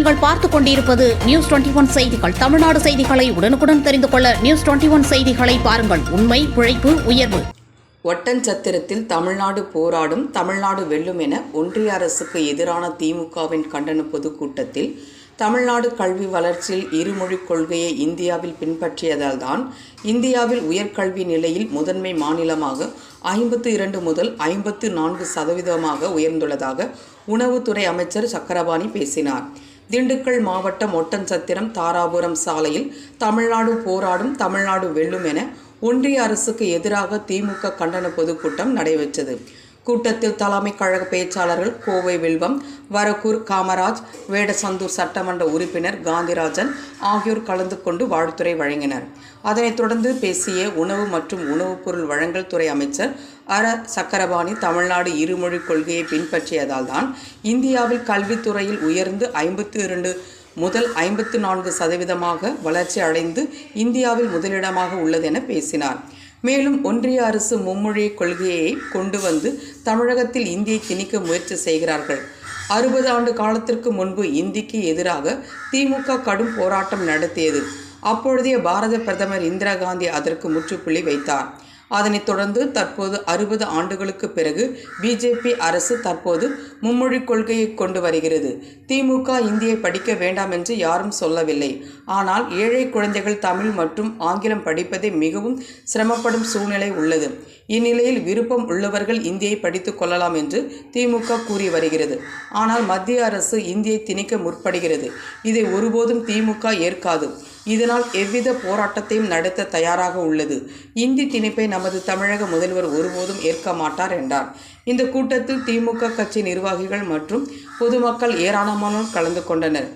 நீங்கள் பார்த்துக் கொண்டிருப்பது நியூஸ் 21 செய்திகள். தமிழ்நாடு செய்திகளை உடனுக்குடன் தெரிந்து கொள்ள நியூஸ் 21 செய்திகளை பாருங்கள். உண்மை, உழைப்பு, உயர்வு. ஒட்டன்சத்திரத்தில் தமிழ்நாடு போராடும், தமிழ்நாடு வெல்லும் என ஒன்றிய அரசுக்கு எதிரான திமுகவின் கண்டன பொதுக்கூட்டத்தில் தமிழ்நாடு கல்வி வளர்ச்சியில் இருமொழிக் கொள்கையை இந்தியாவில் பின்பற்றியதால் தான் இந்தியாவில் உயர்கல்வி நிலையில் முதன்மை மாநிலமாக 52 முதல் 54% உயர்ந்துள்ளதாக உணவுத்துறை அமைச்சர் சக்கரபாணி பேசினார். திண்டுக்கல் மாவட்டம் ஒட்டன்சத்திரம் தாராபுரம் சாலையில் தமிழ்நாடு போராடும், தமிழ்நாடு வெல்லும் என ஒன்றிய அரசுக்கு எதிராக திமுக கண்டன பொதுக்கூட்டம் நடைபெற்றது. கூட்டத்தில் தலைமை கழக பேச்சாளர்கள் கோவை வில்வம், வரக்கூர் காமராஜ், வேடசந்தூர் சட்டமன்ற உறுப்பினர் காந்திராஜன் ஆகியோர் கலந்து கொண்டு வாழ்த்துரை வழங்கினர். அதனைத் தொடர்ந்து பேசிய உணவு மற்றும் உணவுப் பொருள் வழங்கல் துறை அமைச்சர் சக்கரபாணி, தமிழ்நாடு இருமொழிக் கொள்கையை பின்பற்றியதால் தான் இந்தியாவில் கல்வித்துறையில் உயர்ந்து 52 முதல் 54% வளர்ச்சி அடைந்து இந்தியாவில் முதலிடமாக உள்ளது என பேசினார். மேலும் ஒன்றிய அரசு மும்மொழி கொள்கையை கொண்டு வந்து தமிழகத்தில் இந்தியை திணிக்க முயற்சி செய்கிறார்கள். 60 ஆண்டு காலத்திற்கு முன்பு இந்திக்கு எதிராக திமுக கடும் போராட்டம் நடத்தியது. அப்பொழுதைய பாரத பிரதமர் இந்திரா காந்தி அதற்கு முற்றுப்புள்ளி வைத்தார். அதனைத் தொடர்ந்து தற்போது 60 ஆண்டுகளுக்கு பிறகு பிஜேபி அரசு தற்போது மும்மொழிக் கொள்கையை கொண்டு வருகிறது. திமுக இந்தியை படிக்க வேண்டாம் என்று யாரும் சொல்லவில்லை. ஆனால் ஏழை குழந்தைகள் தமிழ் மற்றும் ஆங்கிலம் படிப்பதை மிகவும் சிரமப்படும் சூழ்நிலை உள்ளது. இந்நிலையில் விருப்பம் உள்ளவர்கள் இந்தியை படித்துக் கொள்ளலாம் என்று திமுக கூறி வருகிறது. ஆனால் மத்திய அரசு இந்தியை திணிக்க முற்படுகிறது. இதை ஒருபோதும் திமுக ஏற்காது. இதனால் எவ்வித போராட்டத்தையும் நடத்த தயாராக உள்ளது. இந்தி திணிப்பை நமது தமிழக முதல்வர் ஒருபோதும் ஏற்க மாட்டார் என்றார். இந்த கூட்டத்தில் திமுக கட்சி நிர்வாகிகள் மற்றும் பொதுமக்கள் ஏராளமானோர் கலந்து கொண்டனர்.